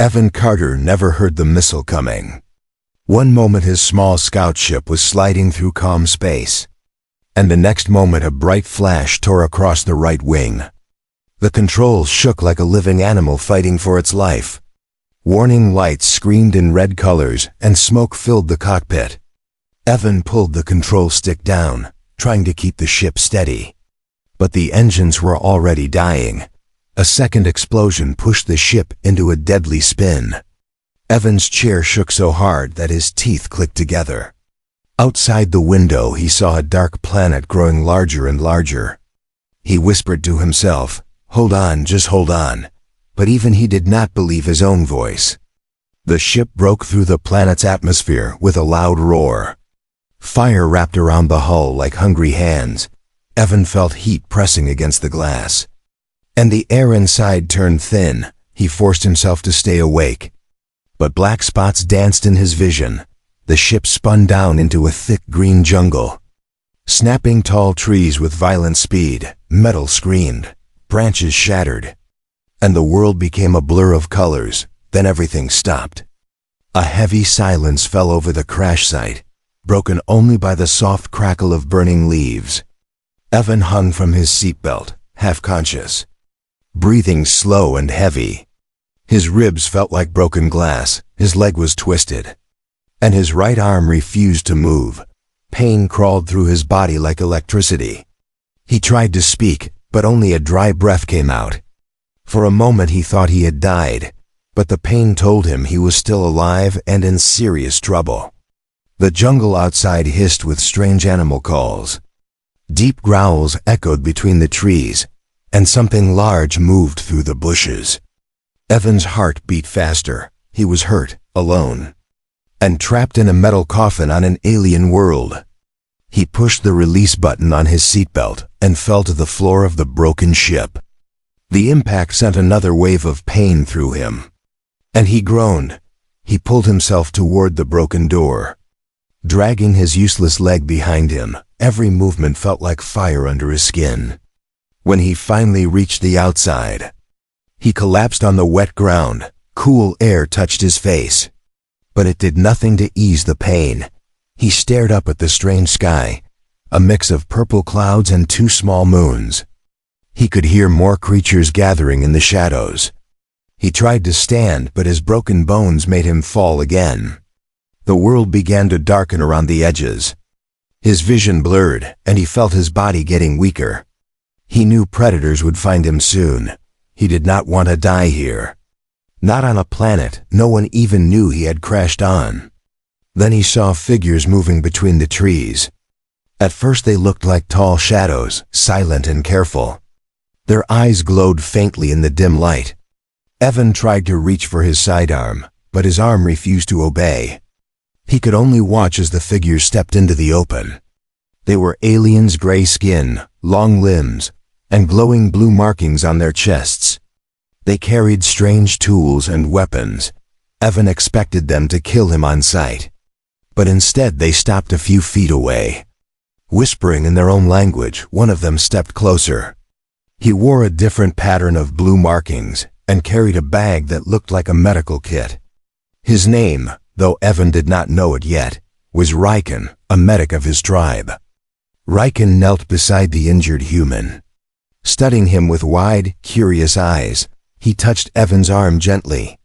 Evan Carter never heard the missile coming. One moment his small scout ship was sliding through calm space, and the next moment a bright flash tore across the right wing. The controls shook like a living animal fighting for its life. Warning lights screamed in red colors, and smoke filled the cockpit. Evan pulled the control stick down, trying to keep the ship steady. But the engines were already dying. A second explosion pushed the ship into a deadly spin. Evan's chair shook so hard that his teeth clicked together. Outside the window, he saw a dark planet growing larger and larger. He whispered to himself, "Hold on, just hold on." But even he did not believe his own voice. The ship broke through the planet's atmosphere with a loud roar. Fire wrapped around the hull like hungry hands. Evan felt heat pressing against the glass. And the air inside turned thin. He forced himself to stay awake. But black spots danced in his vision. The ship spun down into a thick green jungle. Snapping tall trees with violent speed, metal screamed, branches shattered. And the world became a blur of colors. Then everything stopped. A heavy silence fell over the crash site, broken only by the soft crackle of burning leaves. Evan hung from his seatbelt, half-conscious, breathing slow and heavy. His ribs felt like broken glass, his leg was twisted, and his right arm refused to move. Pain crawled through his body like electricity. He tried to speak, but only a dry breath came out. For a moment he thought he had died, but the pain told him he was still alive and in serious trouble. The jungle outside hissed with strange animal calls. Deep growls echoed between the trees, and something large moved through the bushes. Evan's heart beat faster. He was hurt, alone, and trapped in a metal coffin on an alien world. He pushed the release button on his seatbelt and fell to the floor of the broken ship. The impact sent another wave of pain through him, and he groaned. He pulled himself toward the broken door, dragging his useless leg behind him. Every movement felt like fire under his skin. When he finally reached the outside, he collapsed on the wet ground. Cool air touched his face, but it did nothing to ease the pain. He stared up at the strange sky, a mix of purple clouds and two small moons. He could hear more creatures gathering in the shadows. He tried to stand, but his broken bones made him fall again. The world began to darken around the edges. His vision blurred, and he felt his body getting weaker. He knew predators would find him soon. He did not want to die here. Not on a planet no one even knew he had crashed on. Then he saw figures moving between the trees. At first they looked like tall shadows, silent and careful. Their eyes glowed faintly in the dim light. Evan tried to reach for his sidearm, but his arm refused to obey. He could only watch as the figures stepped into the open. They were aliens' gray skin, long limbs, and glowing blue markings on their chests. They carried strange tools and weapons. Evan expected them to kill him on sight, but instead they stopped a few feet away. Whispering in their own language, one of them stepped closer. He wore a different pattern of blue markings and carried a bag that looked like a medical kit. His name, though Evan did not know it yet, was Riken, a medic of his tribe. Riken knelt beside the injured human. Studying him with wide, curious eyes, he touched Evan's arm gently,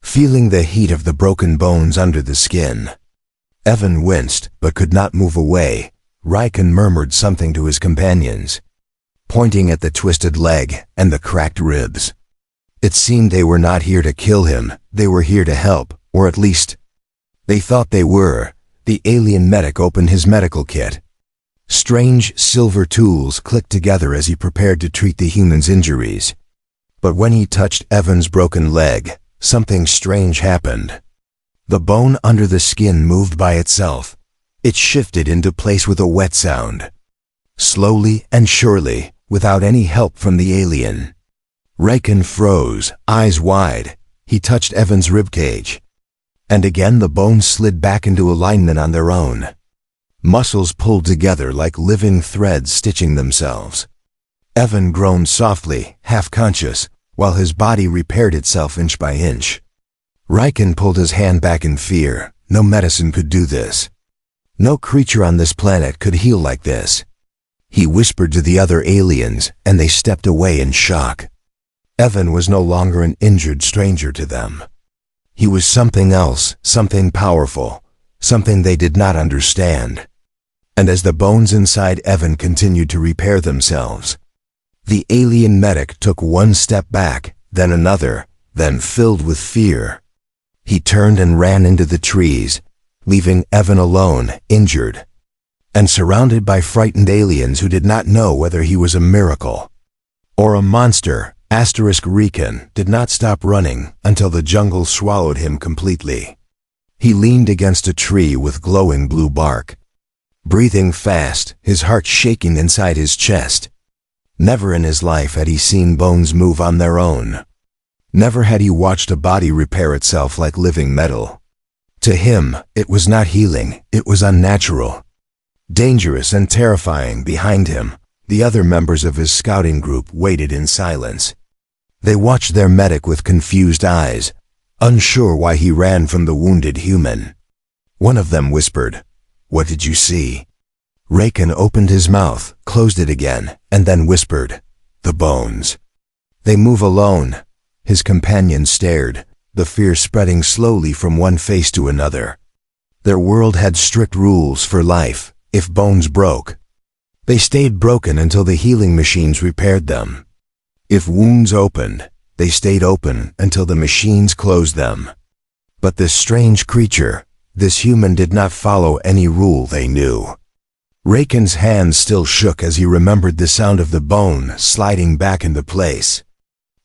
feeling the heat of the broken bones under the skin. Evan winced, but could not move away. Riken murmured something to his companions, pointing at the twisted leg and the cracked ribs. It seemed they were not here to kill him, they were here to help, or at least, they thought they were. The alien medic opened his medical kit. Strange silver tools clicked together as he prepared to treat the human's injuries. But when he touched Evan's broken leg, something strange happened. The bone under the skin moved by itself. It shifted into place with a wet sound. Slowly and surely, without any help from the alien. Riken froze, eyes wide. He touched Evan's ribcage, and again the bones slid back into alignment on their own. Muscles pulled together like living threads stitching themselves. Evan groaned softly, half-conscious, while his body repaired itself inch by inch. Riken pulled his hand back in fear. No medicine could do this. No creature on this planet could heal like this. He whispered to the other aliens, and they stepped away in shock. Evan was no longer an injured stranger to them. He was something else, something powerful, something they did not understand. And as the bones inside Evan continued to repair themselves, the alien medic took one step back, then another, then filled with fear. He turned and ran into the trees, leaving Evan alone, injured, and surrounded by frightened aliens who did not know whether he was a miracle or a monster. Riken did not stop running until the jungle swallowed him completely. He leaned against a tree with glowing blue bark, breathing fast, his heart shaking inside his chest. Never in his life had he seen bones move on their own. Never had he watched a body repair itself like living metal. To him, it was not healing, it was unnatural. Dangerous and terrifying. Behind him, the other members of his scouting group waited in silence. They watched their medic with confused eyes, unsure why he ran from the wounded human. One of them whispered, "What did you see?" Riken opened his mouth, closed it again, and then whispered, "The bones. They move alone." His companion stared, the fear spreading slowly from one face to another. Their world had strict rules for life. If bones broke, they stayed broken until the healing machines repaired them. If wounds opened, they stayed open until the machines closed them. But this strange creature, this human, did not follow any rule they knew. Riken's hands still shook as he remembered the sound of the bone sliding back into place.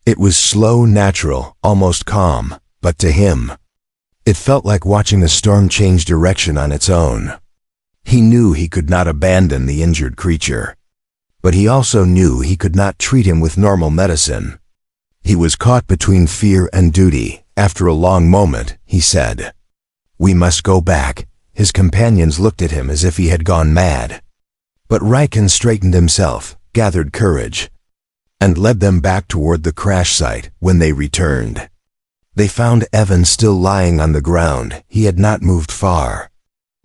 It was slow, natural, almost calm, but to him, it felt like watching a storm change direction on its own. He knew he could not abandon the injured creature, but he also knew he could not treat him with normal medicine. He was caught between fear and duty. After a long moment, he said, "We must go back." His companions looked at him as if he had gone mad. But Riken straightened himself, gathered courage, and led them back toward the crash site. When they returned, they found Evan still lying on the ground. He had not moved far,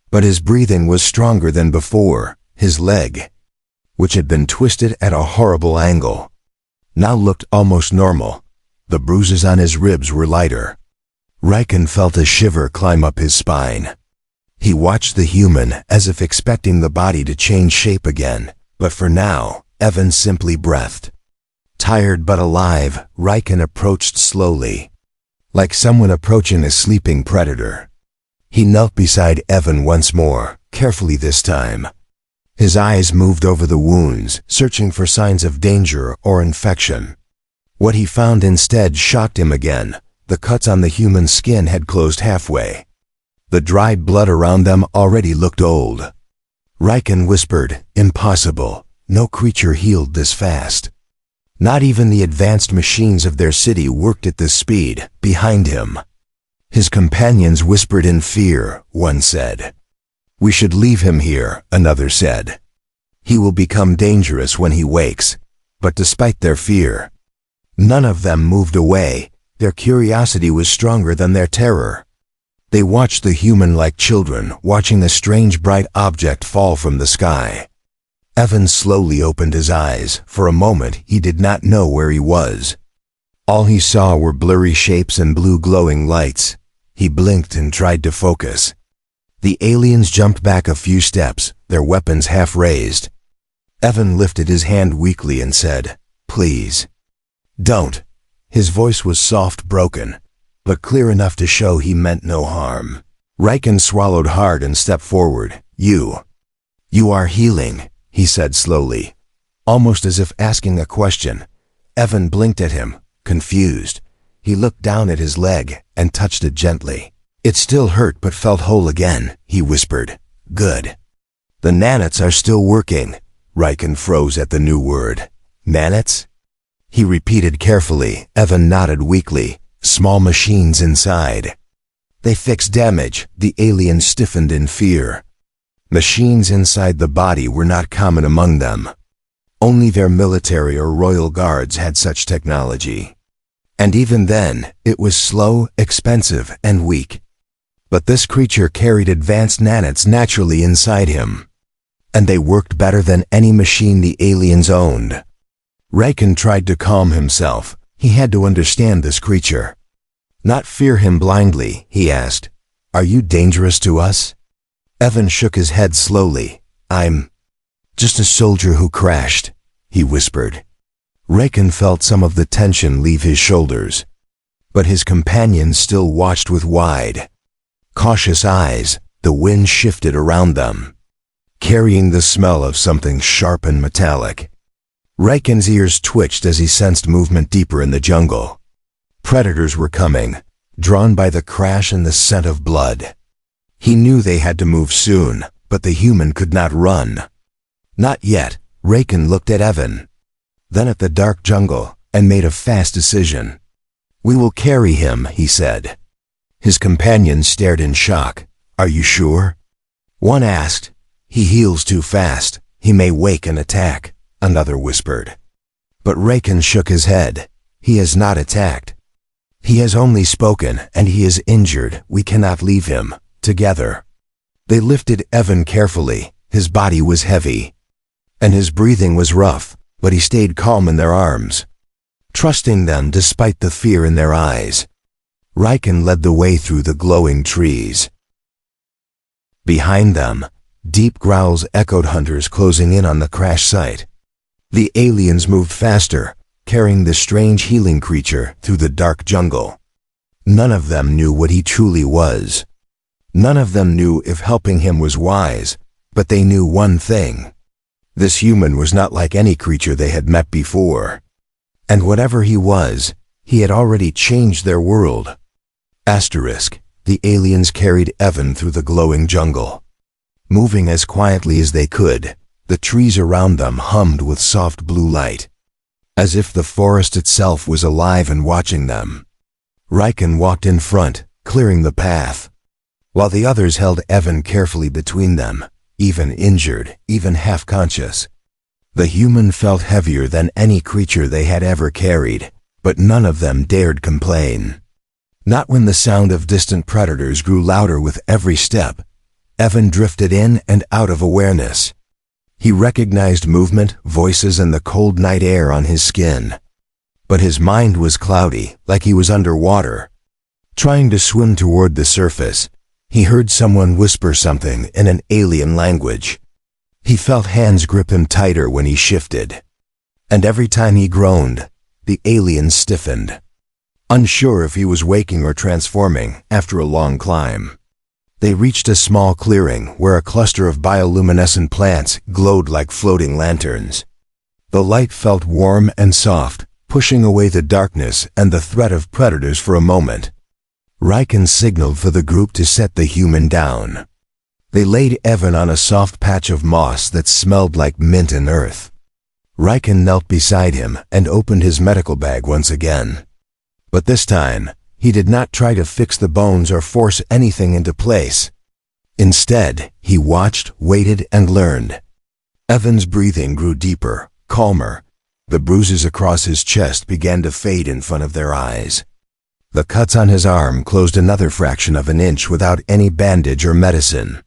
but his breathing was stronger than before. His leg, which had been twisted at a horrible angle, now looked almost normal. The bruises on his ribs were lighter. Riken felt a shiver climb up his spine. He watched the human as if expecting the body to change shape again, but for now, Evan simply breathed. Tired but alive, Riken approached slowly, like someone approaching a sleeping predator. He knelt beside Evan once more, carefully this time. His eyes moved over the wounds, searching for signs of danger or infection. What he found instead shocked him again. The cuts on the human skin had closed halfway. The dried blood around them already looked old. Riken whispered, "Impossible. No creature healed this fast." Not even the advanced machines of their city worked at this speed. Behind him, his companions whispered in fear. One said, "We should leave him here," another said. "He will become dangerous when he wakes." But despite their fear, none of them moved away. Their curiosity was stronger than their terror. They watched the human like children, watching a strange bright object fall from the sky. Evan slowly opened his eyes. For a moment, he did not know where he was. All he saw were blurry shapes and blue glowing lights. He blinked and tried to focus. The aliens jumped back a few steps, their weapons half raised. Evan lifted his hand weakly and said, "Please, don't." His voice was soft, broken, but clear enough to show he meant no harm. Riken swallowed hard and stepped forward. You are healing," he said slowly, almost as if asking a question. Evan blinked at him, confused. He looked down at his leg and touched it gently. "It still hurt but felt whole again," he whispered. "Good. The nanits are still working." Riken froze at the new word. "Nanits?" he repeated carefully. Evan nodded weakly. "Small machines inside. They fix damage." The alien stiffened in fear. Machines inside the body were not common among them. Only their military or royal guards had such technology. And even then, it was slow, expensive, and weak. But this creature carried advanced nanites naturally inside him. And they worked better than any machine the aliens owned. Riken tried to calm himself. He had to understand this creature. Not fear him blindly, he asked. Are you dangerous to us? Evan shook his head slowly. I'm just a soldier who crashed, he whispered. Riken felt some of the tension leave his shoulders. But his companions still watched with wide, cautious eyes. The wind shifted around them, carrying the smell of something sharp and metallic. Riken's ears twitched as he sensed movement deeper in the jungle. Predators were coming, drawn by the crash and the scent of blood. He knew they had to move soon, but the human could not run. Not yet. Riken looked at Evan, then at the dark jungle, and made a fast decision. We will carry him, he said. His companions stared in shock. Are you sure? One asked. He heals too fast. He may wake and attack, another whispered. But Riken shook his head. He has not attacked. He has only spoken, and he is injured. We cannot leave him. Together. They lifted Evan carefully. His body was heavy, and his breathing was rough, but he stayed calm in their arms, trusting them despite the fear in their eyes. Riken led the way through the glowing trees. Behind them, deep growls echoed, hunters closing in on the crash site. The aliens moved faster, carrying the strange healing creature through the dark jungle. None of them knew what he truly was. None of them knew if helping him was wise, but they knew one thing. This human was not like any creature they had met before. And whatever he was, he had already changed their world. Asterisk. The aliens carried Evan through the glowing jungle. Moving as quietly as they could, the trees around them hummed with soft blue light, as if the forest itself was alive and watching them. Riken walked in front, clearing the path, while the others held Evan carefully between them, even injured, even half-conscious. The human felt heavier than any creature they had ever carried, but none of them dared complain. Not when the sound of distant predators grew louder with every step. Evan drifted in and out of awareness. He recognized movement, voices, and the cold night air on his skin. But his mind was cloudy, like he was underwater. Trying to swim toward the surface, he heard someone whisper something in an alien language. He felt hands grip him tighter when he shifted. And every time he groaned, the alien stiffened. Unsure if he was waking or transforming after a long climb. They reached a small clearing where a cluster of bioluminescent plants glowed like floating lanterns. The light felt warm and soft, pushing away the darkness and the threat of predators for a moment. Riken signaled for the group to set the human down. They laid Evan on a soft patch of moss that smelled like mint and earth. Riken knelt beside him and opened his medical bag once again. But this time, he did not try to fix the bones or force anything into place. Instead, he watched, waited, and learned. Evan's breathing grew deeper, calmer. The bruises across his chest began to fade in front of their eyes. The cuts on his arm closed another fraction of an inch without any bandage or medicine.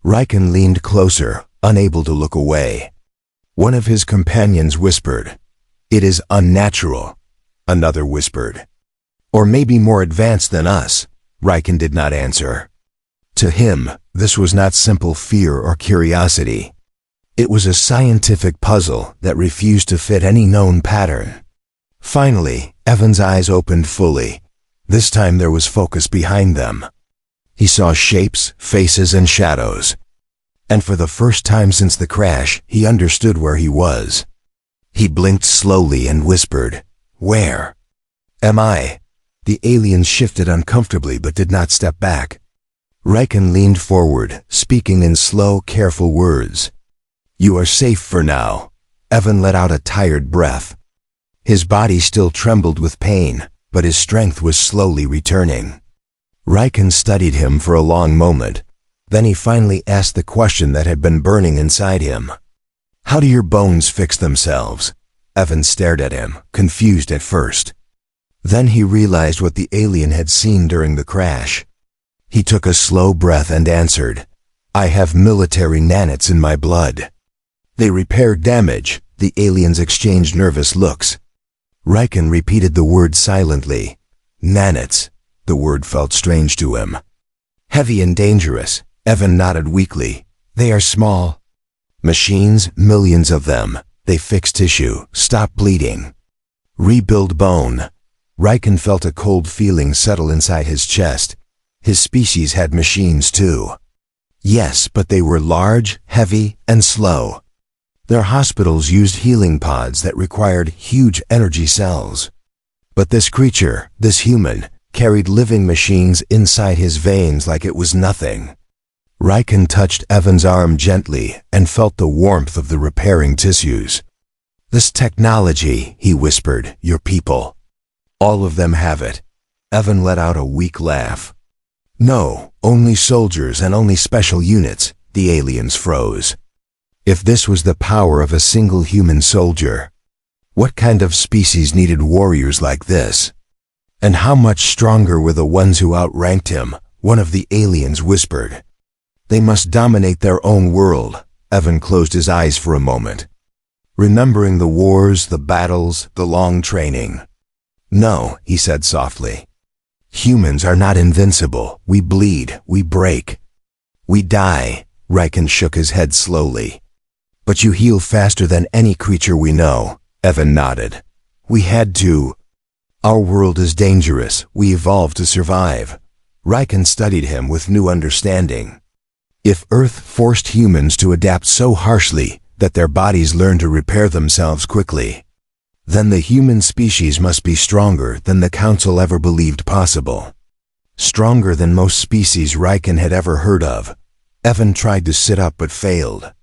Riken leaned closer, unable to look away. One of his companions whispered, "It is unnatural." Another whispered, "Or maybe more advanced than us." Riken did not answer. To him, this was not simple fear or curiosity. It was a scientific puzzle that refused to fit any known pattern. Finally, Evan's eyes opened fully. This time there was focus behind them. He saw shapes, faces, and shadows. And for the first time since the crash, he understood where he was. He blinked slowly and whispered, "Where am I?" The alien shifted uncomfortably but did not step back. Riken leaned forward, speaking in slow, careful words. "You are safe for now." Evan let out a tired breath. His body still trembled with pain, but his strength was slowly returning. Riken studied him for a long moment. Then he finally asked the question that had been burning inside him. "How do your bones fix themselves?" Evan stared at him, confused at first. Then he realized what the alien had seen during the crash. He took a slow breath and answered, "I have military nanits in my blood." They repaired damage. The aliens exchanged nervous looks. Riken repeated the word silently. Nanits. The word felt strange to him. Heavy and dangerous. Evan nodded weakly. They are small. Machines, millions of them. They fix tissue, stop bleeding, rebuild bone. Riken felt a cold feeling settle inside his chest. His species had machines too. Yes, but they were large, heavy, and slow. Their hospitals used healing pods that required huge energy cells. But this creature, this human, carried living machines inside his veins like it was nothing. Riken touched Evan's arm gently and felt the warmth of the repairing tissues. "This technology," he whispered, "your people. All of them have it." Evan let out a weak laugh. "No, only soldiers and only special units." The aliens froze. If this was the power of a single human soldier, what kind of species needed warriors like this? And how much stronger were the ones who outranked him? One of the aliens whispered. "They must dominate their own world." Evan closed his eyes for a moment, remembering the wars, the battles, the long training. "No," he said softly. "Humans are not invincible. We bleed, we break, we die." Riken shook his head slowly. "But you heal faster than any creature we know." Evan nodded. "We had to. Our world is dangerous. We evolved to survive." Riken studied him with new understanding. If Earth forced humans to adapt so harshly that their bodies learn to repair themselves quickly, then the human species must be stronger than the Council ever believed possible. Stronger than most species Riken had ever heard of. Evan tried to sit up but failed.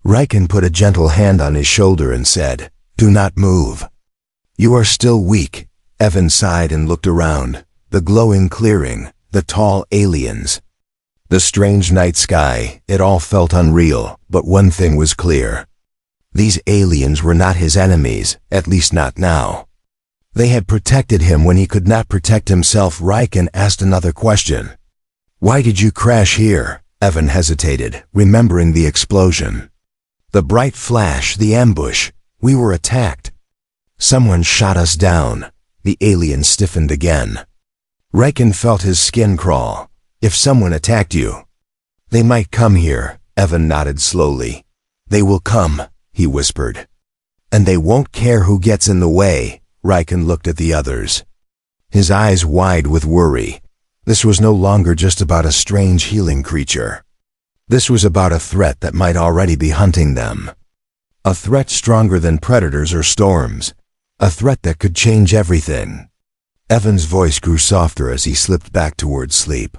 Riken put a gentle hand on his shoulder and said, "Do not move. You are still weak." Evan sighed and looked around. The glowing clearing, the tall aliens, the strange night sky, it all felt unreal, but one thing was clear. These aliens were not his enemies, at least not now. They had protected him when he could not protect himself. Riken asked another question. "Why did you crash here?" Evan hesitated, remembering the explosion. The bright flash, the ambush. "We were attacked. Someone shot us down." The alien stiffened again. Riken felt his skin crawl. "If someone attacked you, they might come here." Evan nodded slowly. "They will come," he whispered. "And they won't care who gets in the way." Riken looked at the others, his eyes wide with worry. This was no longer just about a strange healing creature. This was about a threat that might already be hunting them. A threat stronger than predators or storms. A threat that could change everything. Evan's voice grew softer as he slipped back towards sleep.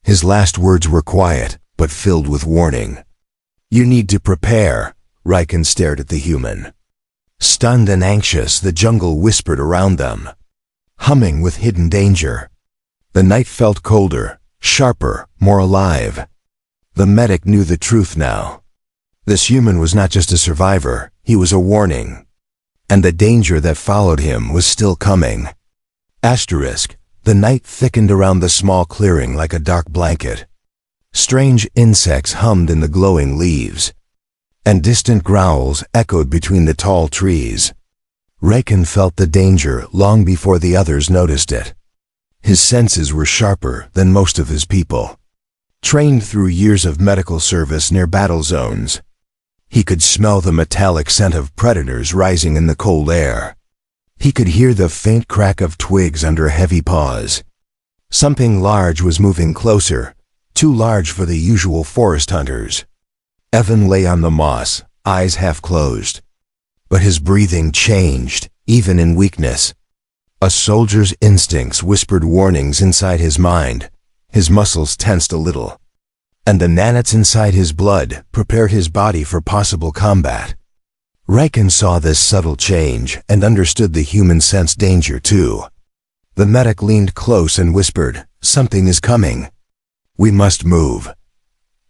His last words were quiet, but filled with warning. "You need to prepare." Riken stared at the human. Stunned and anxious, the jungle whispered around them, humming with hidden danger. The night felt colder, sharper, more alive. The medic knew the truth now. This human was not just a survivor, he was a warning. And the danger that followed him was still coming. Asterisk. The night thickened around the small clearing like a dark blanket. Strange insects hummed in the glowing leaves, and distant growls echoed between the tall trees. Riken felt the danger long before the others noticed it. His senses were sharper than most of his people, trained through years of medical service near battle zones. He could smell the metallic scent of predators rising in the cold air. He could hear the faint crack of twigs under heavy paws. Something large was moving closer, too large for the usual forest hunters. Evan lay on the moss, eyes half closed. But his breathing changed, even in weakness. A soldier's instincts whispered warnings inside his mind. His muscles tensed a little, and the nanits inside his blood prepared his body for possible combat. Riken saw this subtle change and understood the human sensed danger too. The medic leaned close and whispered, "Something is coming. We must move."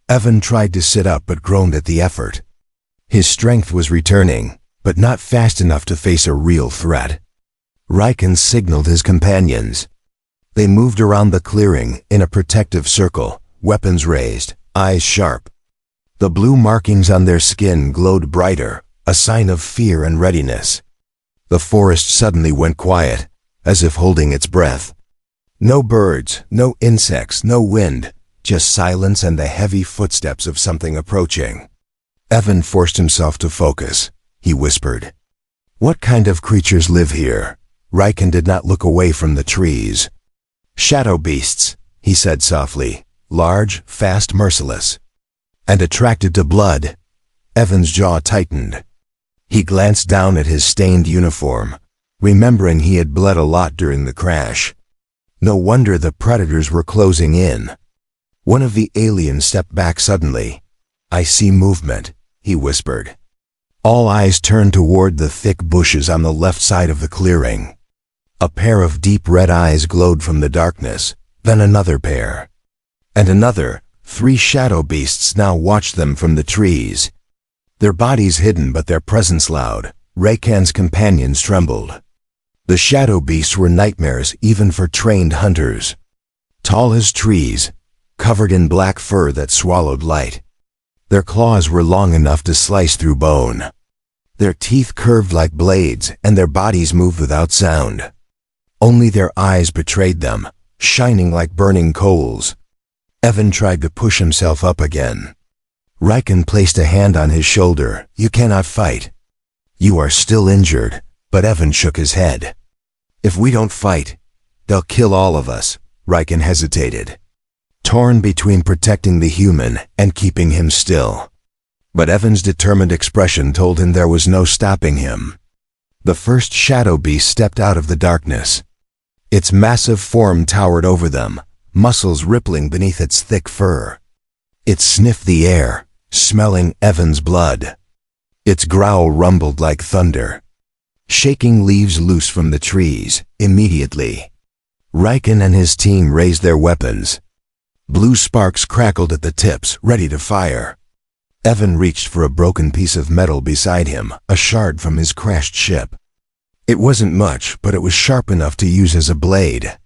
Evan tried to sit up but groaned at the effort. His strength was returning, but not fast enough to face a real threat. Riken signaled his companions. They moved around the clearing in a protective circle, weapons raised, eyes sharp. The blue markings on their skin glowed brighter, a sign of fear and readiness. The forest suddenly went quiet, as if holding its breath. No birds, no insects, no wind, just silence and the heavy footsteps of something approaching. Evan forced himself to focus. He whispered, "What kind of creatures live here?" Riken did not look away from the trees. "Shadow beasts," he said softly, "large, fast, merciless, and attracted to blood." Evan's jaw tightened. He glanced down at his stained uniform, remembering he had bled a lot during the crash. No wonder the predators were closing in. One of the aliens stepped back suddenly. "I see movement," he whispered. All eyes turned toward the thick bushes on the left side of the clearing. A pair of deep red eyes glowed from the darkness, then another pair. And another. 3 shadow beasts now watched them from the trees. Their bodies hidden but their presence loud. Riken's companions trembled. The shadow beasts were nightmares even for trained hunters. Tall as trees, covered in black fur that swallowed light. Their claws were long enough to slice through bone. Their teeth curved like blades, and their bodies moved without sound. Only their eyes betrayed them, shining like burning coals. Evan tried to push himself up again. Riken placed a hand on his shoulder. "You cannot fight. You are still injured." But Evan shook his head. "If we don't fight, they'll kill all of us." Riken hesitated, torn between protecting the human and keeping him still. But Evan's determined expression told him there was no stopping him. The first shadow beast stepped out of the darkness. Its massive form towered over them, muscles rippling beneath its thick fur. It sniffed the air, smelling Evan's blood. Its growl rumbled like thunder, shaking leaves loose from the trees. Immediately, Riken and his team raised their weapons. Blue sparks crackled at the tips, ready to fire. Evan reached for a broken piece of metal beside him, a shard from his crashed ship. It wasn't much, but it was sharp enough to use as a blade.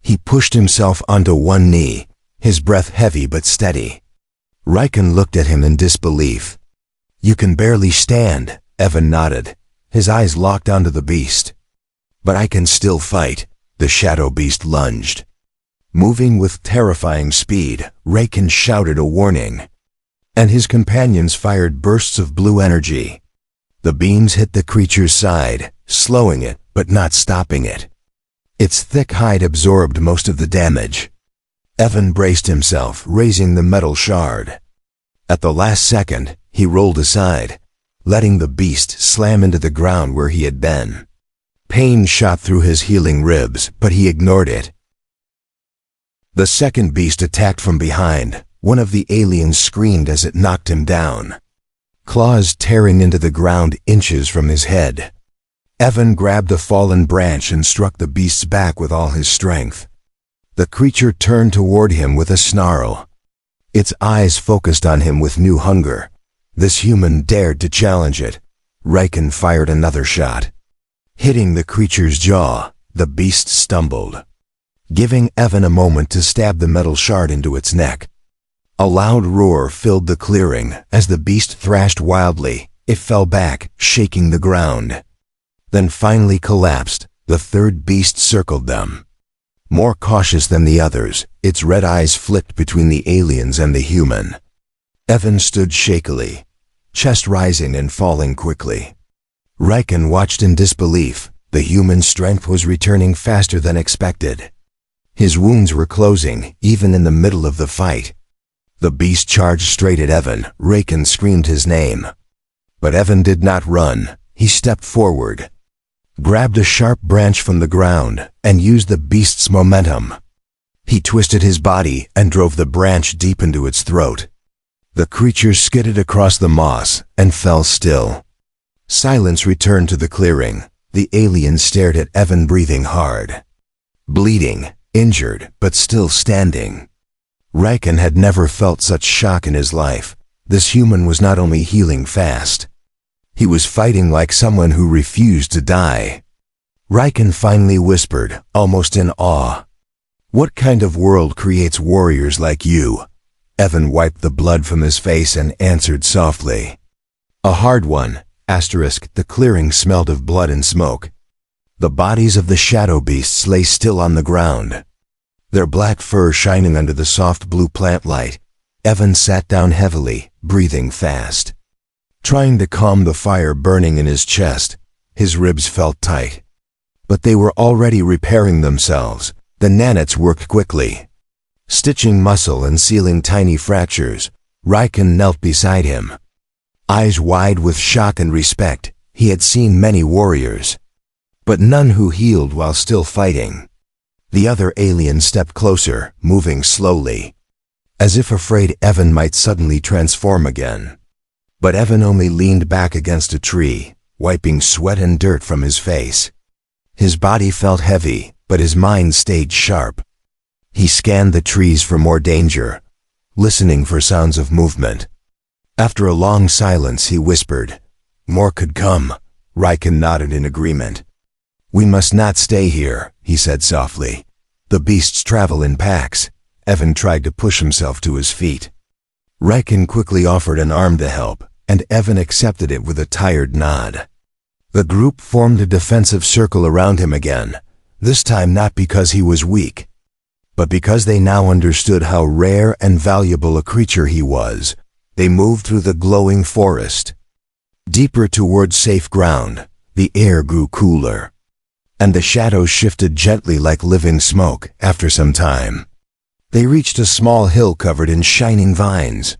He pushed himself onto one knee, his breath heavy but steady. Riken looked at him in disbelief. "You can barely stand," Evan nodded, his eyes locked onto the beast. "But I can still fight." The shadow beast lunged. Moving with terrifying speed, Riken shouted a warning, and his companions fired bursts of blue energy. The beams hit the creature's side, slowing it, but not stopping it. Its thick hide absorbed most of the damage. Evan braced himself, raising the metal shard. At the last second, he rolled aside, letting the beast slam into the ground where he had been. Pain shot through his healing ribs, but he ignored it. The second beast attacked from behind. One of the aliens screamed as it knocked him down, claws tearing into the ground inches from his head. Evan grabbed a fallen branch and struck the beast's back with all his strength. The creature turned toward him with a snarl. Its eyes focused on him with new hunger. This human dared to challenge it. Riken fired another shot. Hitting the creature's jaw, the beast stumbled, giving Evan a moment to stab the metal shard into its neck. A loud roar filled the clearing as the beast thrashed wildly. It fell back, shaking the ground, then finally collapsed. The third beast circled them. More cautious than the others, its red eyes flicked between the aliens and the human. Evan stood shakily, chest rising and falling quickly. Riken watched in disbelief. The human strength was returning faster than expected. His wounds were closing, even in the middle of the fight. The beast charged straight at Evan. Riken screamed his name. But Evan did not run. He stepped forward, grabbed a sharp branch from the ground, and used the beast's momentum. He twisted his body and drove the branch deep into its throat. The creature skidded across the moss and fell still. Silence returned to the clearing. The alien stared at Evan, breathing hard, bleeding, injured, but still standing. Riken had never felt such shock in his life. This human was not only healing fast, he was fighting like someone who refused to die. Riken finally whispered, almost in awe. "What kind of world creates warriors like you?" Evan wiped the blood from his face and answered softly. "A hard one, asterisk." The clearing smelled of blood and smoke. The bodies of the shadow beasts lay still on the ground, their black fur shining under the soft blue plant light. Evan sat down heavily, breathing fast. Trying to calm the fire burning in his chest, his ribs felt tight. But they were already repairing themselves. The nanites worked quickly, stitching muscle and sealing tiny fractures. Riken knelt beside him, eyes wide with shock and respect. He had seen many warriors, but none who healed while still fighting. The other alien stepped closer, moving slowly, as if afraid Evan might suddenly transform again. But Evan only leaned back against a tree, wiping sweat and dirt from his face. His body felt heavy, but his mind stayed sharp. He scanned the trees for more danger, listening for sounds of movement. After a long silence, he whispered, "More could come." Riken nodded in agreement. "We must not stay here," he said softly. "The beasts travel in packs." Evan tried to push himself to his feet. Riken quickly offered an arm to help, and Evan accepted it with a tired nod. The group formed a defensive circle around him again, this time not because he was weak, but because they now understood how rare and valuable a creature he was. They moved through the glowing forest, deeper towards safe ground. The air grew cooler, and the shadows shifted gently like living smoke. After some time, they reached a small hill covered in shining vines.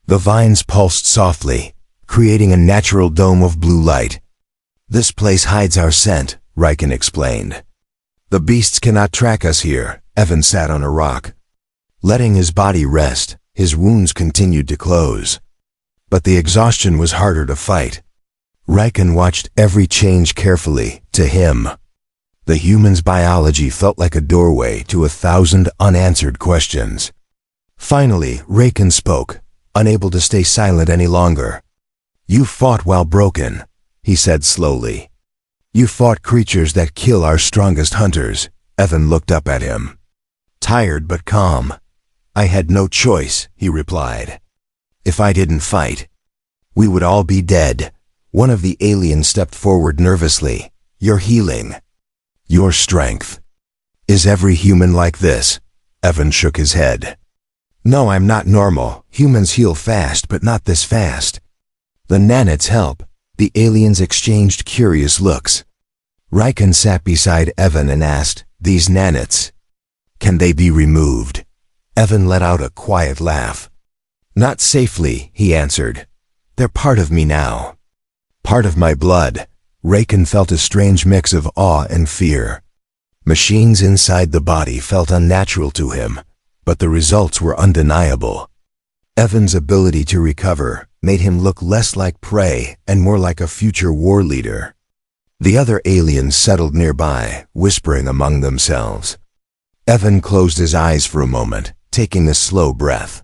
The vines pulsed softly, creating a natural dome of blue light. "This place hides our scent," Riken explained. "The beasts cannot track us here." Evan sat on a rock, letting his body rest. His wounds continued to close, but the exhaustion was harder to fight. Riken watched every change carefully. To him, the human's biology felt like a doorway to 1,000 unanswered questions. Finally, Riken spoke, unable to stay silent any longer. "You fought while broken," he said slowly. "You fought creatures that kill our strongest hunters." Evan looked up at him, tired but calm. "I had no choice," he replied. "If I didn't fight, we would all be dead." One of the aliens stepped forward nervously. "Your healing, your strength. Is every human like this?" Evan shook his head. "No, I'm not normal. Humans heal fast, but not this fast." "The nanites help." The aliens exchanged curious looks. Riken sat beside Evan and asked, "These nanites, can they be removed?" Evan let out a quiet laugh. "Not safely," he answered. "They're part of me now. Part of my blood." Riken felt a strange mix of awe and fear. Machines inside the body felt unnatural to him, but the results were undeniable. Evan's ability to recover made him look less like prey and more like a future war leader. The other aliens settled nearby, whispering among themselves. Evan closed his eyes for a moment, taking a slow breath.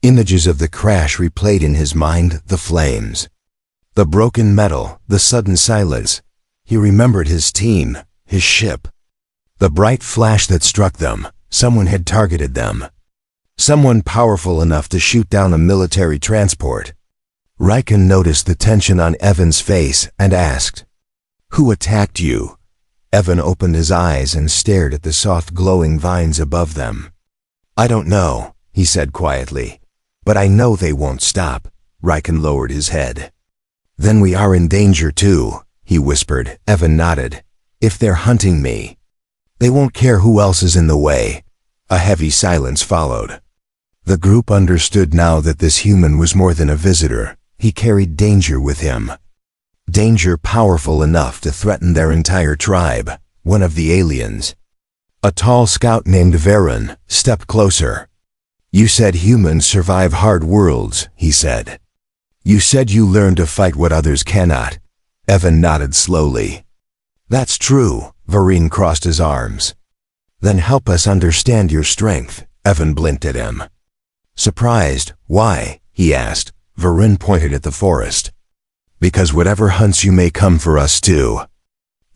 Images of the crash replayed in his mind: the flames, the broken metal, the sudden silence. He remembered his team, his ship, the bright flash that struck them. Someone had targeted them. Someone powerful enough to shoot down a military transport. Riken noticed the tension on Evan's face and asked, "Who attacked you?" Evan opened his eyes and stared at the soft glowing vines above them. "I don't know," he said quietly, "but I know they won't stop." Riken lowered his head. "Then we are in danger too," he whispered. Evan nodded. "If they're hunting me, they won't care who else is in the way." A heavy silence followed. The group understood now that this human was more than a visitor. He carried danger with him. Danger powerful enough to threaten their entire tribe. One of the aliens, a tall scout named Varen, stepped closer. "You said humans survive hard worlds," he said. "You said you learn to fight what others cannot." Evan nodded slowly. "That's true." Varen crossed his arms. "Then help us understand your strength." Evan blinked at him, surprised. "Why?" he asked. Varen pointed at the forest. "Because whatever hunts you may come for us too."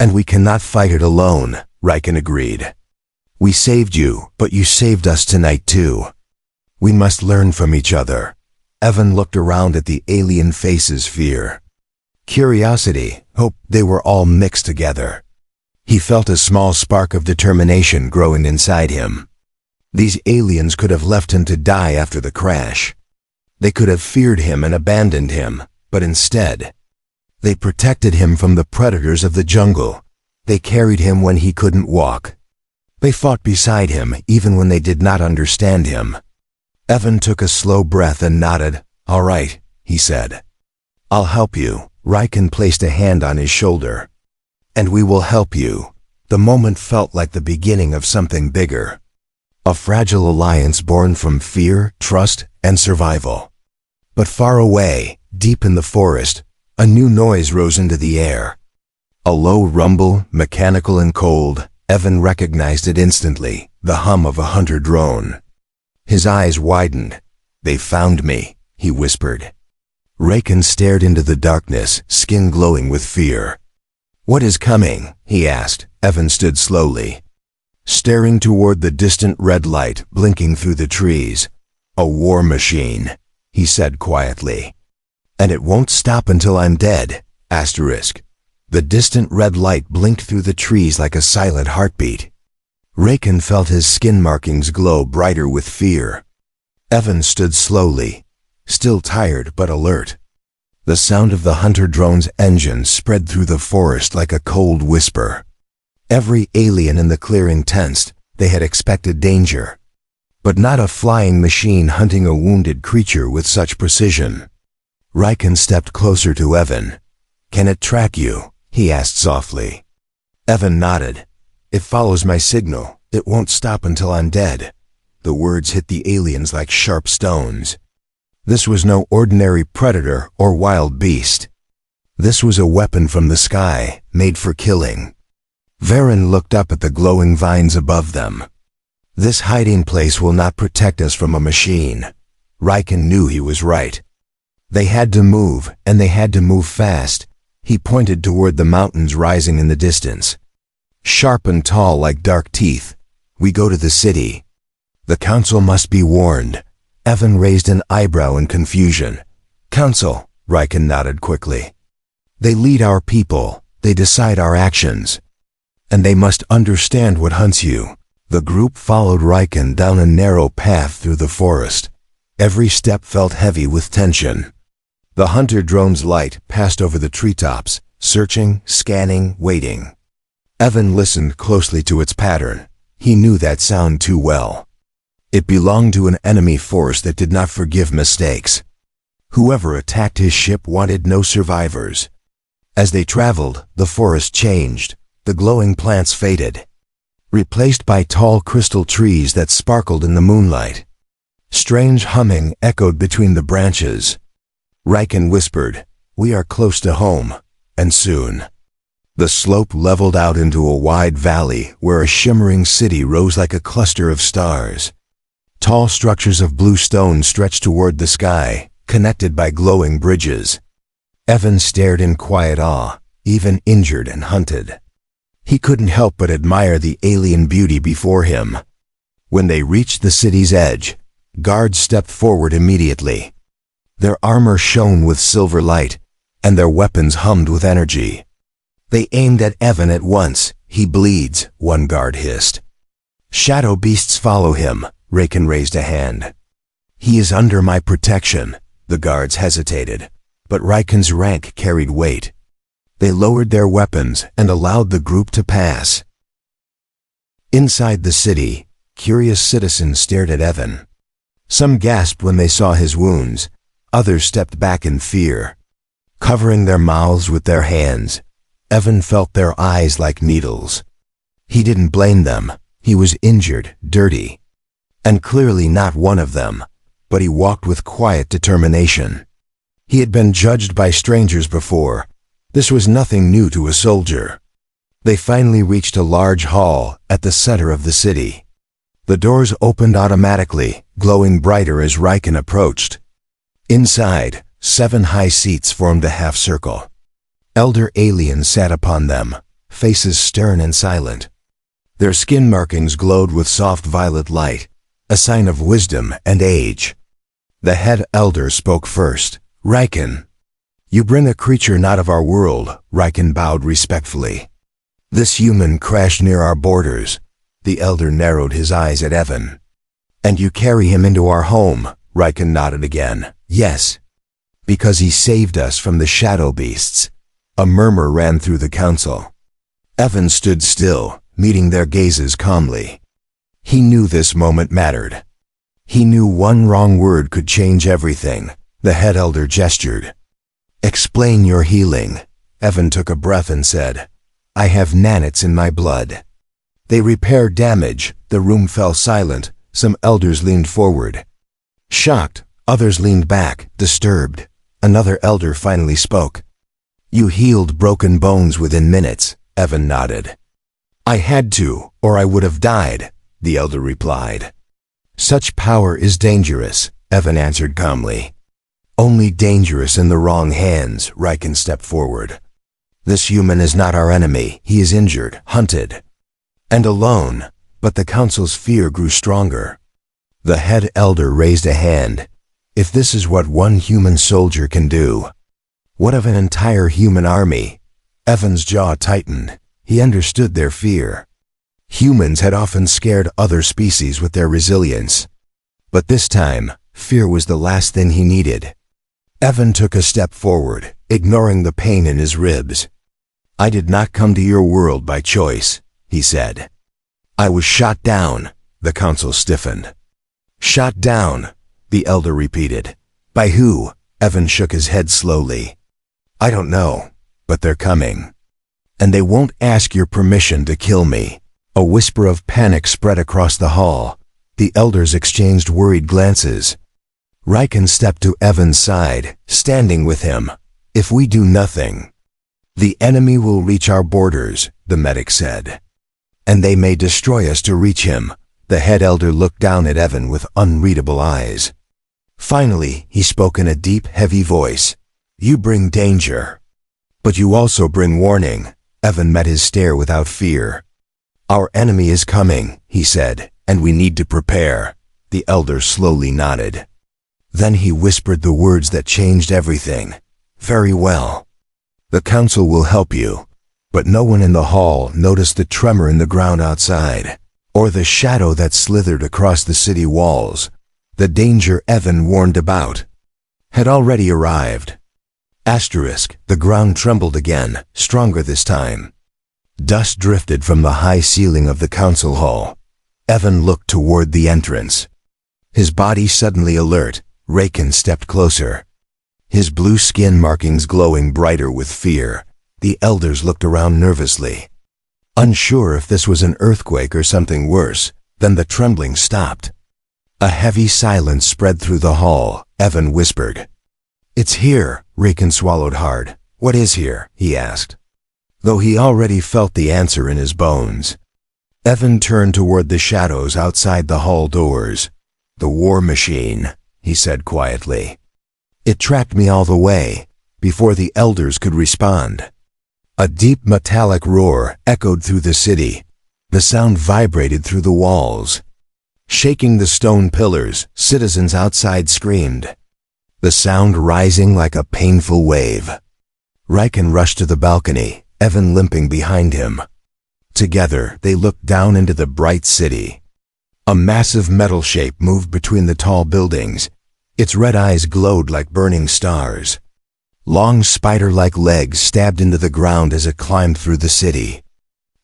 And we cannot fight it alone, Riken agreed. We saved you, but you saved us tonight too. We must learn from each other. Evan looked around at the alien faces, fear, curiosity, hope, they were all mixed together. He felt a small spark of determination growing inside him. These aliens could have left him to die after the crash. They could have feared him and abandoned him, but instead, they protected him from the predators of the jungle. They carried him when he couldn't walk. They fought beside him even when they did not understand him. Evan took a slow breath and nodded. All right, he said. I'll help you. Riken placed a hand on his shoulder. And we will help you. The moment felt like the beginning of something bigger. A fragile alliance born from fear, trust, and survival. But far away, deep in the forest, a new noise rose into the air. A low rumble, mechanical and cold. Evan recognized it instantly, the hum of a hunter drone. His eyes widened. They found me, he whispered. Riken stared into the darkness, skin glowing with fear. What is coming? He asked. Evan stood slowly, staring toward the distant red light blinking through the trees. A war machine, he said quietly. And it won't stop until I'm dead. Asterisk. The distant red light blinked through the trees like a silent heartbeat. Riken felt his skin markings glow brighter with fear. Evan stood slowly, still tired but alert. The sound of the hunter drone's engine spread through the forest like a cold whisper. Every alien in the clearing tensed. They had expected danger. But not a flying machine hunting a wounded creature with such precision. Riken stepped closer to Evan. Can it track you? He asked softly. Evan nodded. It follows my signal. It won't stop until I'm dead. The words hit the aliens like sharp stones. This was no ordinary predator or wild beast. This was a weapon from the sky, made for killing. Varen looked up at the glowing vines above them. This hiding place will not protect us from a machine. Riken knew he was right. They had to move, and they had to move fast. He pointed toward the mountains rising in the distance. Sharp and tall like dark teeth. We go to the city. The council must be warned. Evan raised an eyebrow in confusion. Council, Riken nodded quickly. They lead our people. They decide our actions. And they must understand what hunts you. The group followed Riken down a narrow path through the forest. Every step felt heavy with tension. The hunter drone's light passed over the treetops, searching, scanning, waiting. Evan listened closely to its pattern. He knew that sound too well. It belonged to an enemy force that did not forgive mistakes. Whoever attacked his ship wanted no survivors. As they traveled, the forest changed. The glowing plants faded, replaced by tall crystal trees that sparkled in the moonlight. Strange humming echoed between the branches. Riken whispered, "We are close to home, and soon." The slope leveled out into a wide valley where a shimmering city rose like a cluster of stars. Tall structures of blue stone stretched toward the sky, connected by glowing bridges. Evan stared in quiet awe, even injured and hunted. He couldn't help but admire the alien beauty before him. When they reached the city's edge, guards stepped forward immediately. Their armor shone with silver light, and their weapons hummed with energy. They aimed at Evan at once. "He bleeds," one guard hissed. "Shadow beasts follow him," Riken raised a hand. "He is under my protection." The guards hesitated, but Riken's rank carried weight. They lowered their weapons and allowed the group to pass. Inside the city, curious citizens stared at Evan. Some gasped when they saw his wounds. Others stepped back in fear, covering their mouths with their hands. Evan felt their eyes like needles. He didn't blame them. He was injured, dirty, and clearly not one of them, but he walked with quiet determination. He had been judged by strangers before. This was nothing new to a soldier. They finally reached a large hall at the center of the city. The doors opened automatically, glowing brighter as Riken approached. Inside, 7 high seats formed a half circle. Elder aliens sat upon them, faces stern and silent. Their skin markings glowed with soft violet light, a sign of wisdom and age. The head elder spoke first. "Riken, you bring a creature not of our world," Riken bowed respectfully. "This human crashed near our borders." The elder narrowed his eyes at Evan. "And you carry him into our home," Riken nodded again. "Yes, because he saved us from the shadow beasts." A murmur ran through the council. Evan stood still, meeting their gazes calmly. He knew this moment mattered. He knew one wrong word could change everything. The head elder gestured. "Explain your healing." Evan took a breath and said, "I have nanits in my blood. They repair damage." The room fell silent. Some elders leaned forward, shocked. Others leaned back, disturbed. Another elder finally spoke. "You healed broken bones within minutes." Evan nodded. "I had to, or I would have died," the elder replied. "Such power is dangerous," Evan answered calmly. "Only dangerous in the wrong hands." Riken stepped forward. "This human is not our enemy. He is injured, hunted, and alone." But the council's fear grew stronger. The head elder raised a hand. "If this is what one human soldier can do, what of an entire human army?" Evan's jaw tightened. He understood their fear. Humans had often scared other species with their resilience. But this time, fear was the last thing he needed. Evan took a step forward, ignoring the pain in his ribs. "I did not come to your world by choice," he said. "I was shot down." The council stiffened. "Shot down," the elder repeated. "By who?" Evan shook his head slowly. "I don't know, but they're coming. And they won't ask your permission to kill me." A whisper of panic spread across the hall. The elders exchanged worried glances. Riken stepped to Evan's side, standing with him. "If we do nothing, the enemy will reach our borders," the medic said. "And they may destroy us to reach him." The head elder looked down at Evan with unreadable eyes. Finally, he spoke in a deep, heavy voice. "You bring danger, but you also bring warning." Evan met his stare without fear. "Our enemy is coming," he said, "and we need to prepare." The elder slowly nodded. Then he whispered the words that changed everything. "Very well. The council will help you." But no one in the hall noticed the tremor in the ground outside, or the shadow that slithered across the city walls. The danger Evan warned about had already arrived. The ground trembled again, stronger this time. Dust drifted from the high ceiling of the council hall. Evan looked toward the entrance. His body suddenly alert. Riken stepped closer, his blue skin markings glowing brighter with fear. The elders looked around nervously, unsure if this was an earthquake or something worse. Then the trembling stopped. A heavy silence spread through the hall. Evan whispered, "It's here." Riken swallowed hard. "What is here?" he asked, though he already felt the answer in his bones. Evan turned toward the shadows outside the hall doors. "The war machine," he said quietly. "It tracked me all the way." Before the elders could respond, a deep metallic roar echoed through the city. The sound vibrated through the walls, shaking the stone pillars. Citizens outside screamed, the sound rising like a painful wave. Riken rushed to the balcony, Evan limping behind him. Together, they looked down into the bright city. A massive metal shape moved between the tall buildings. Its red eyes glowed like burning stars. Long spider-like legs stabbed into the ground as it climbed through the city.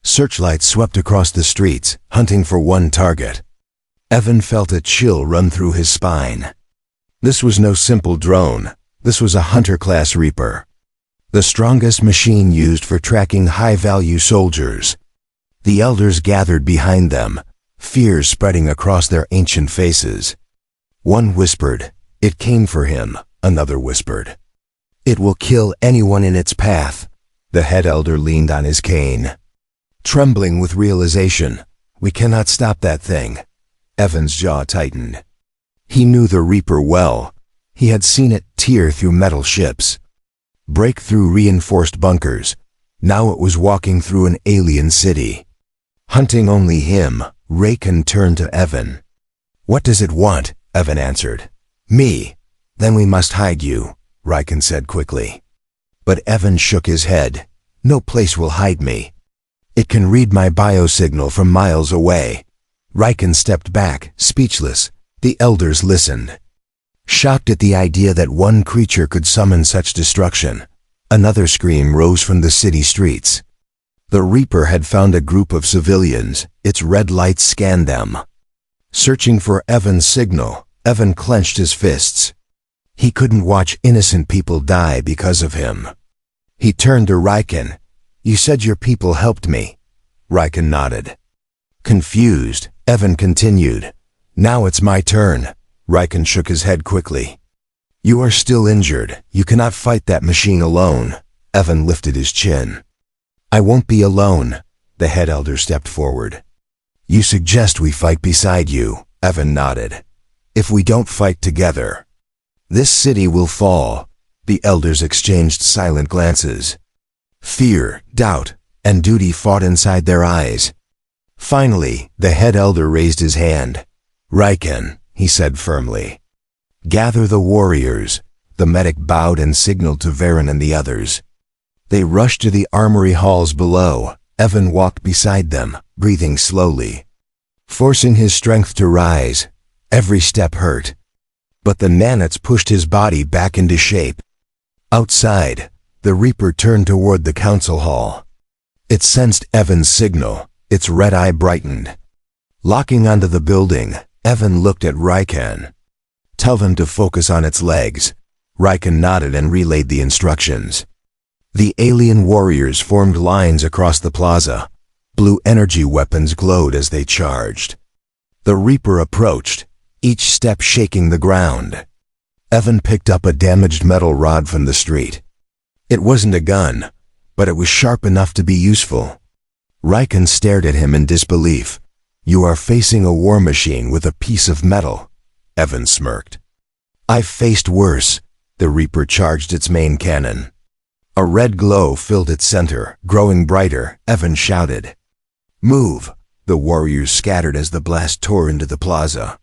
Searchlights swept across the streets, hunting for one target. Evan felt a chill run through his spine. This was no simple drone. This was a hunter-class Reaper, the strongest machine used for tracking high-value soldiers. The elders gathered behind them, fears spreading across their ancient faces. One whispered, "It came for him." Another whispered, "It will kill anyone in its path." The head elder leaned on his cane, trembling with realization. "We cannot stop that thing." Evan's jaw tightened. He knew the Reaper well. He had seen it tear through metal ships, break through reinforced bunkers, Now it was walking through an alien city. Hunting only him, Raken turned to Evan. "What does it want?" Evan answered. "Me." "Then we must hide you," Raken said quickly. But Evan shook his head. "No place will hide me. It can read my biosignal from miles away." Raken stepped back, speechless. The elders listened, shocked at the idea that one creature could summon such destruction. Another scream rose from the city streets. The Reaper had found a group of civilians. Its red lights scanned them. Searching for Evan's signal, Evan clenched his fists. He couldn't watch innocent people die because of him. He turned to Raken. "You said your people helped me." Raken nodded. Confused, Evan continued. "Now it's my turn." Raken shook his head quickly. "You are still injured. You cannot fight that machine alone." Evan lifted his chin. "I won't be alone." The head elder stepped forward. "You suggest we fight beside you?" Evan nodded. "If we don't fight together, this city will fall." The elders exchanged silent glances. Fear, doubt, and duty fought inside their eyes. Finally, the head elder raised his hand. "Raken," he said firmly. "Gather the warriors." The medic bowed and signaled to Varen and the others. They rushed to the armory halls below. Evan walked beside them, breathing slowly, forcing his strength to rise. Every step hurt, but the nanites pushed his body back into shape. Outside, the Reaper turned toward the council hall. It sensed Evan's signal. Its red eye brightened. Locking onto the building, Evan looked at Raken. "Tell them to focus on its legs." Raken nodded and relayed the instructions. The alien warriors formed lines across the plaza. Blue energy weapons glowed as they charged. The Reaper approached, each step shaking the ground. Evan picked up a damaged metal rod from the street. It wasn't a gun, but it was sharp enough to be useful. Raken stared at him in disbelief. "You are facing a war machine with a piece of metal." Evan smirked. "I've faced worse." The Reaper charged its main cannon. A red glow filled its center, growing brighter. Evan shouted, "Move!" The warriors scattered as the blast tore into the plaza,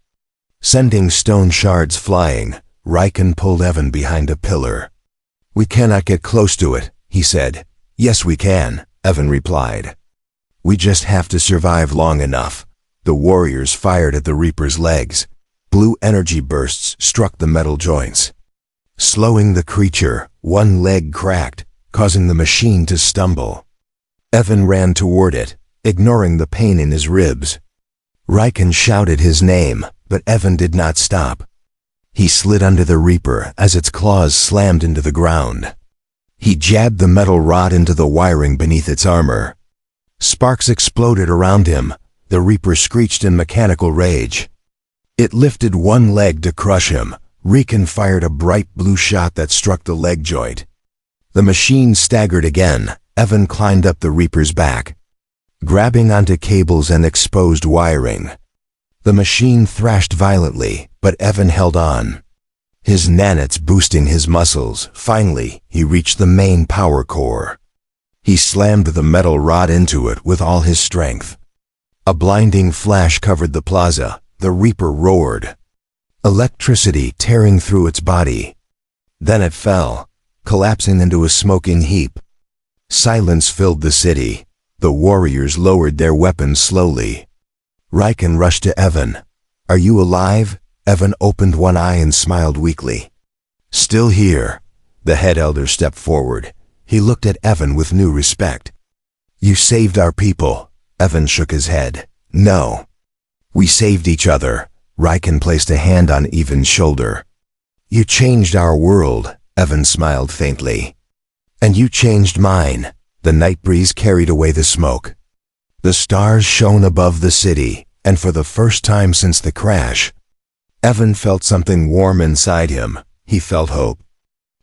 sending stone shards flying. Raken pulled Evan behind a pillar. "We cannot get close to it," he said. "Yes, we can," Evan replied. "We just have to survive long enough." The warriors fired at the Reaper's legs. Blue energy bursts struck the metal joints, slowing the creature. One leg cracked, causing the machine to stumble. Evan ran toward it, ignoring the pain in his ribs. Raken shouted his name, but Evan did not stop. He slid under the Reaper as its claws slammed into the ground. He jabbed the metal rod into the wiring beneath its armor. Sparks exploded around him. The Reaper screeched in mechanical rage. It lifted one leg to crush him. Raken fired a bright blue shot that struck the leg joint. The machine staggered again. Evan climbed up the Reaper's back, grabbing onto cables and exposed wiring. The machine thrashed violently, but Evan held on, his nanites boosting his muscles. Finally, he reached the main power core. He slammed the metal rod into it with all his strength. A blinding flash covered the plaza. The Reaper roared, electricity tearing through its body. Then it fell, collapsing into a smoking heap. Silence filled the city. The warriors lowered their weapons slowly. Raken rushed to Evan. "Are you alive?" Evan opened one eye and smiled weakly. "Still here." The head elder stepped forward. He looked at Evan with new respect. "You saved our people." Evan shook his head. "No. We saved each other." Raken placed a hand on Evan's shoulder. "You changed our world." Evan smiled faintly. "And you changed mine." The night breeze carried away the smoke. The stars shone above the city, and for the first time since the crash, Evan felt something warm inside him. He felt hope,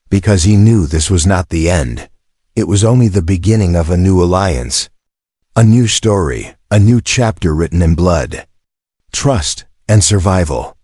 because he knew this was not the end. It was only the beginning of a new alliance, a new story, a new chapter written in blood, trust, and survival.